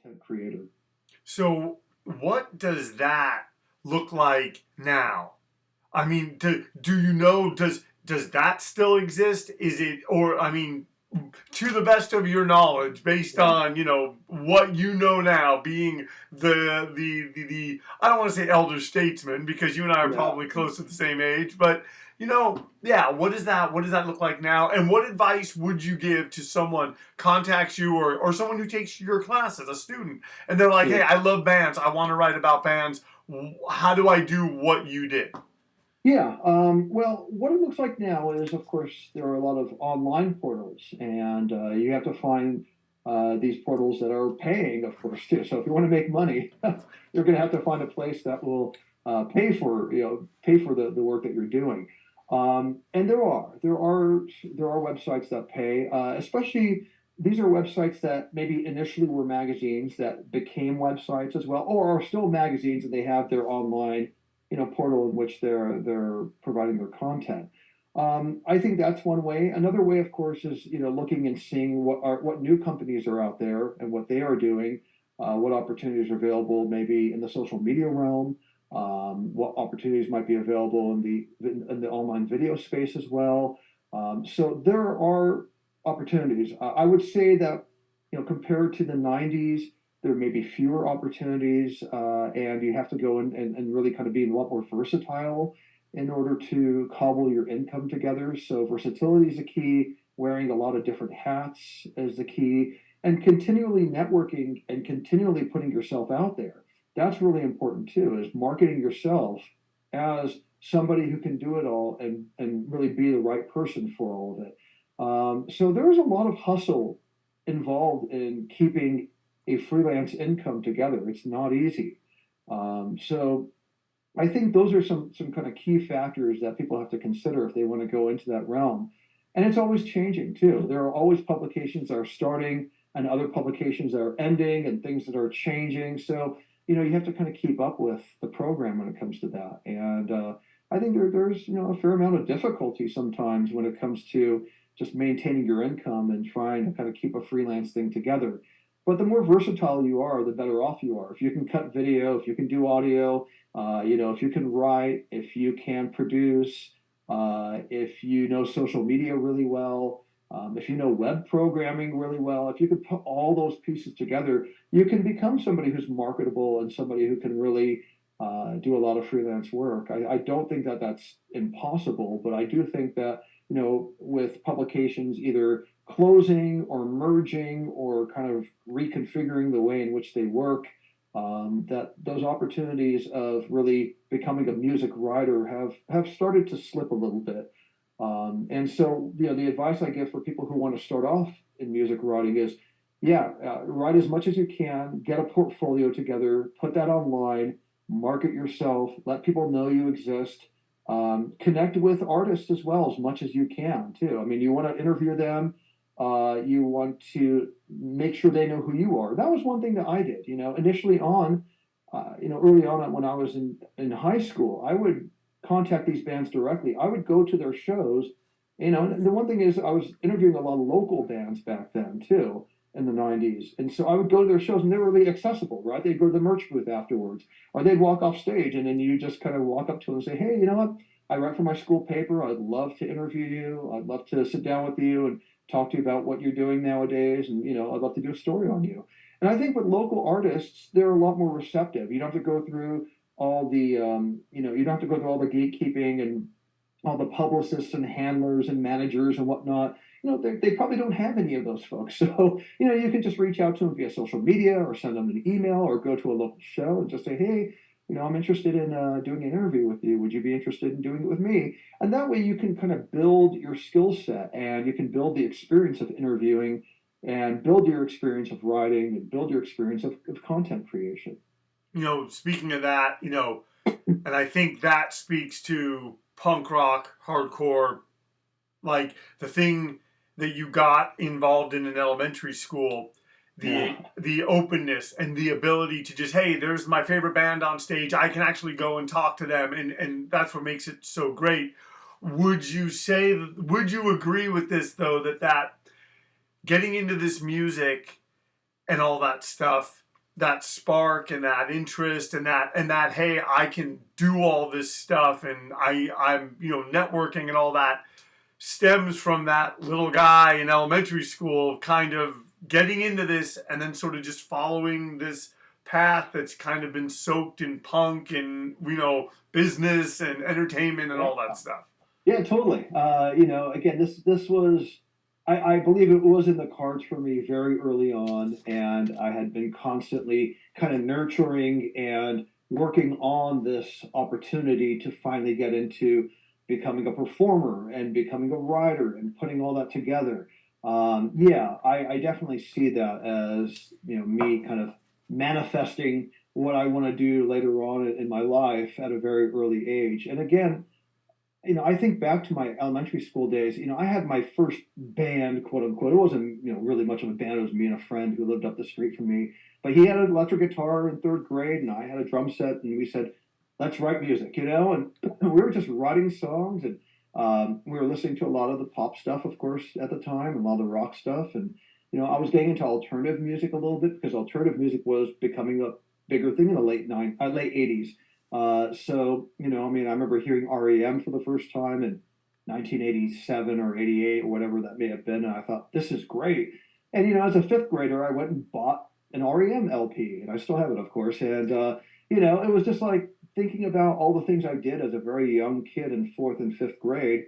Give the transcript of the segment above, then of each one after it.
content creator. So what does that look like now? I mean, do you know, does that still exist? Is it, or I mean, to the best of your knowledge, based Yeah. on what you know now, being the I don't want to say elder statesman because you and I are Yeah. probably close to the same age, but yeah, what does that look like now? And what advice would you give to someone contacts you or someone who takes your class as a student and they're like, hey, Sure. I love bands, I want to write about bands. How do I do what you did? Yeah. Well, what it looks like now is, of course, there are a lot of online portals, and you have to find these portals that are paying, of course, too. So if you want to make money, you're going to have to find a place that will pay for the work that you're doing. And there are websites that pay, especially these are websites that maybe initially were magazines that became websites as well, or are still magazines and they have their online portal in which they're providing their content. I think that's one way. Another way, of course, is looking and seeing what new companies are out there and what they are doing, what opportunities are available, maybe in the social media realm, what opportunities might be available in the online video space as well. So there are opportunities. I would say that compared to the '90s, there may be fewer opportunities, and you have to go and really kind of be a lot more versatile in order to cobble your income together. So versatility is the key. Wearing a lot of different hats is the key, and continually networking and continually putting yourself out there. That's really important too. Is marketing yourself as somebody who can do it all and really be the right person for all of it. So there's a lot of hustle involved in keeping a freelance income together. It's not easy. So I think those are some kind of key factors that people have to consider if they want to go into that realm. And it's always changing too. There are always publications that are starting and other publications that are ending and things that are changing. So you have to kind of keep up with the program when it comes to that. And I think there's a fair amount of difficulty sometimes when it comes to just maintaining your income and trying to kind of keep a freelance thing together. But the more versatile you are, the better off you are. If you can cut video, if you can do audio, if you can write, if you can produce, if you know social media really well, if you know web programming really well, if you can put all those pieces together, you can become somebody who's marketable and somebody who can really do a lot of freelance work. I don't think that that's impossible, but I do think that with publications either closing or merging or kind of reconfiguring the way in which they work, that those opportunities of really becoming a music writer have started to slip a little bit. And so, the advice I give for people who want to start off in music writing is, yeah, write as much as you can, get a portfolio together, put that online, market yourself, let people know you exist. Connect with artists as well as much as you can too. I mean, you want to interview them. You want to make sure they know who you are. That was one thing that I did. Initially on, early on when I was in high school, I would contact these bands directly. I would go to their shows. And the one thing is, I was interviewing a lot of local bands back then too in the '90s, and so I would go to their shows, and they were really accessible, right? They'd go to the merch booth afterwards, or they'd walk off stage, and then you just kind of walk up to them and say, "Hey, you know what? I write for my school paper. I'd love to interview you. I'd love to sit down with you and talk to you about what you're doing nowadays, and I'd love to do a story on you." And I think with local artists, they're a lot more receptive. You don't have to go through all the, you don't have to go through all the gatekeeping and all the publicists and handlers and managers and whatnot. They probably don't have any of those folks. So, you can just reach out to them via social media or send them an email or go to a local show and just say, hey, I'm interested in doing an interview with you. Would you be interested in doing it with me? And that way you can kind of build your skill set and you can build the experience of interviewing and build your experience of writing and build your experience of content creation. Speaking of that, and I think that speaks to punk rock, hardcore, like the thing that you got involved in elementary school, the Yeah. the openness and the ability to just, hey, there's my favorite band on stage. I can actually go and talk to them, and that's what makes it so great. Would you agree with this though, that getting into this music and all that stuff, that spark and that interest and that hey, I can do all this stuff, and I'm networking and all that stems from that little guy in elementary school kind of getting into this and then sort of just following this path that's kind of been soaked in punk and business and entertainment and all that stuff. Yeah, totally. Again, this was, I believe it was in the cards for me very early on, and I had been constantly kind of nurturing and working on this opportunity to finally get into becoming a performer and becoming a writer and putting all that together. Yeah, I definitely see that as me kind of manifesting what I want to do later on in my life at a very early age. And again, I think back to my elementary school days. I had my first band, quote unquote. It wasn't, really much of a band. It was me and a friend who lived up the street from me. But he had an electric guitar in third grade, and I had a drum set. And we said, "Let's write music," And we were just writing songs, and we were listening to a lot of the pop stuff, of course, at the time, and a lot of the rock stuff. And I was getting into alternative music a little bit because alternative music was becoming a bigger thing in the late '80s. So, I mean, I remember hearing REM for the first time in 1987 or 88 or whatever that may have been. And I thought, this is great. And, as a fifth grader, I went and bought an REM LP, and I still have it, of course. And, it was just like thinking about all the things I did as a very young kid in fourth and fifth grade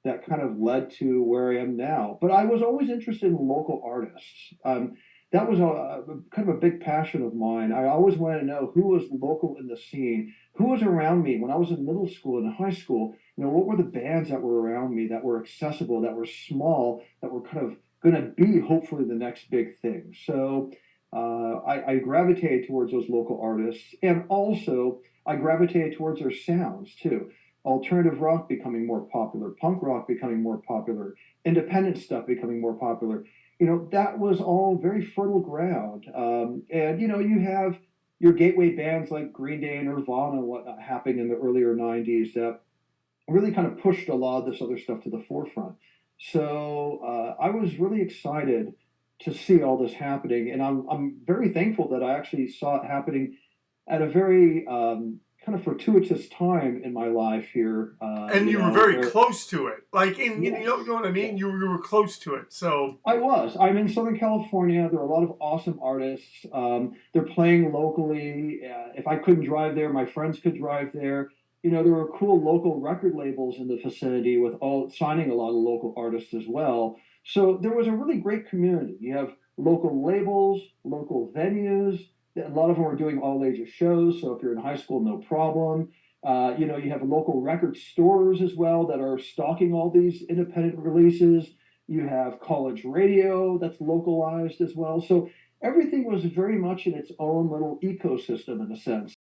that kind of led to where I am now. But I was always interested in local artists. That was a kind of a big passion of mine. I always wanted to know who was local in the scene, who was around me when I was in middle school and high school. What were the bands that were around me that were accessible, that were small, that were kind of going to be hopefully the next big thing. So I gravitated towards those local artists, and also I gravitated towards their sounds too. Alternative rock becoming more popular, punk rock becoming more popular, independent stuff becoming more popular. That was all very fertile ground. And you have your gateway bands like Green Day and Nirvana and whatnot happening in the earlier '90s that really kind of pushed a lot of this other stuff to the forefront. So I was really excited to see all this happening, and I'm very thankful that I actually saw it happening at a very kind of fortuitous time in my life here. And you were very Where close to it, like in yes, you know what I mean. yes. You were close to it, so I was. I'm in Southern California. There are a lot of awesome artists. They're playing locally. If I couldn't drive there, my friends could drive there. There were cool local record labels in the vicinity with all signing a lot of local artists as well. So there was a really great community. You have local labels, local venues. A lot of them are doing all ages shows. So if you're in high school, no problem. You have local record stores as well that are stocking all these independent releases. You have college radio that's localized as well. So everything was very much in its own little ecosystem in a sense.